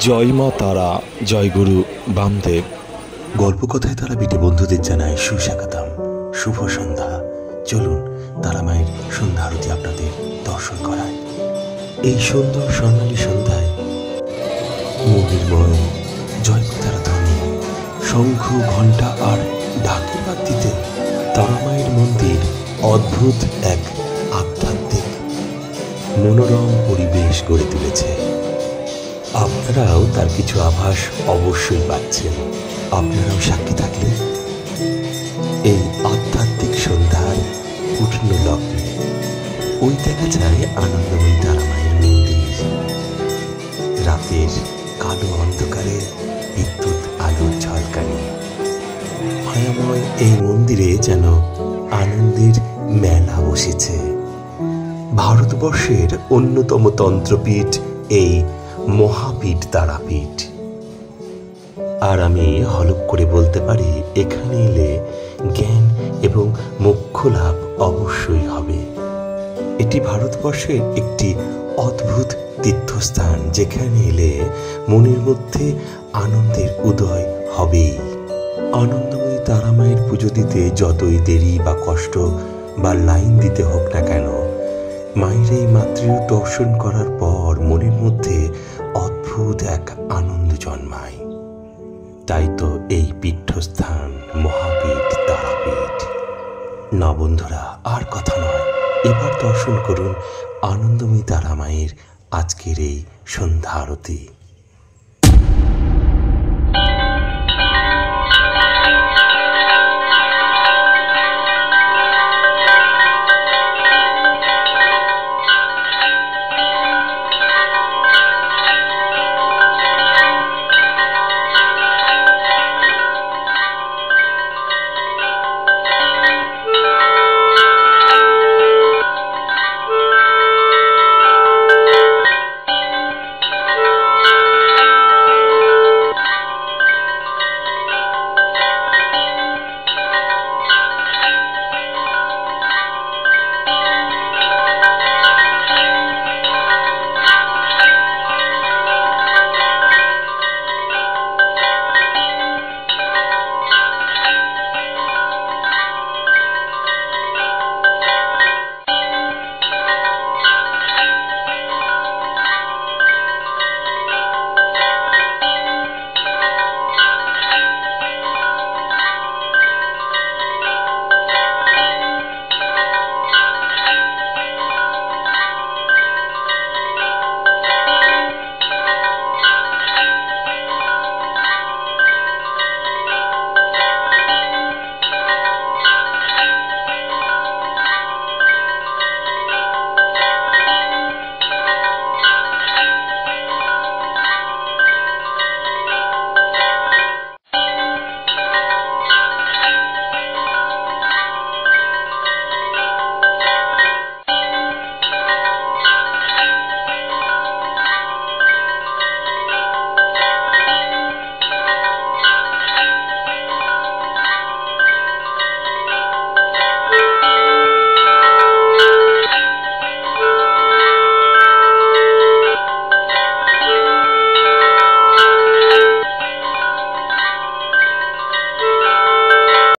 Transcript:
জয় মা তারা, জয় গুরু বামদেব। গল্পকথায় তারা বিটে বন্ধুদের জানায় সুস্বাগতম, শুভ সন্ধ্যা। চলুন তারা মায়ের সন্ধ্যা আরতি আপনাদের দর্শন করায়। এই সুন্দর স্বর্ণালী সন্ধ্যায় মন্দিরময় জয়তারা ধ্বনি, শঙ্খ ঘণ্টা আর ঢাকের বাদ্যিতে তারা মায়ের মন্দির অদ্ভুত এক আধ্যাত্মিক মনোরম পরিবেশ গড়ে তুলেছে। আপনারাও তার কিছু আভাস অবশ্যই পাচ্ছেন। আপনারাও সাক্ষী থাকলে এই আধ্যাত্মিক সন্ধ্যার পূর্ণ লগ্নে ওই দেখা যায় আনন্দময়ী তারা মায়ের মন্দির। রাতের কালো অন্ধকারে বিদ্যুৎ আলোর ঝলকানি, মায়াময় এই মন্দিরে যেন আনন্দের মেলা বসেছে। ভারতবর্ষের অন্যতম তন্ত্রপীঠ এই মহাপীঠ তারাপীঠ। আর আমি হলপ করে বলতে পারি, এখানে এলে জ্ঞান এবং মোক্ষ লাভ অবশ্যই হবে। এটি ভারতবর্ষের একটি অদ্ভুত তীর্থস্থান, যেখানে এলে মনের মধ্যে আনন্দের উদয় হবেই। আনন্দময়ী তারা মায়ের পুজো দিতে যতই দেরি বা কষ্ট বা লাইন দিতে হোক না কেন, মায়ের এই মাতৃরূপ দর্শন করার পর মনের মধ্যে অদ্ভুত এক আনন্দ জন্মায়। তাই তো এই পীঠস্থান মহাপীঠ তারাপীঠ। না বন্ধুরা, আর কথা নয়, এবার দর্শন করুন আনন্দময়ী তারা মায়ের আজকের এই সন্ধ্যা আরতি।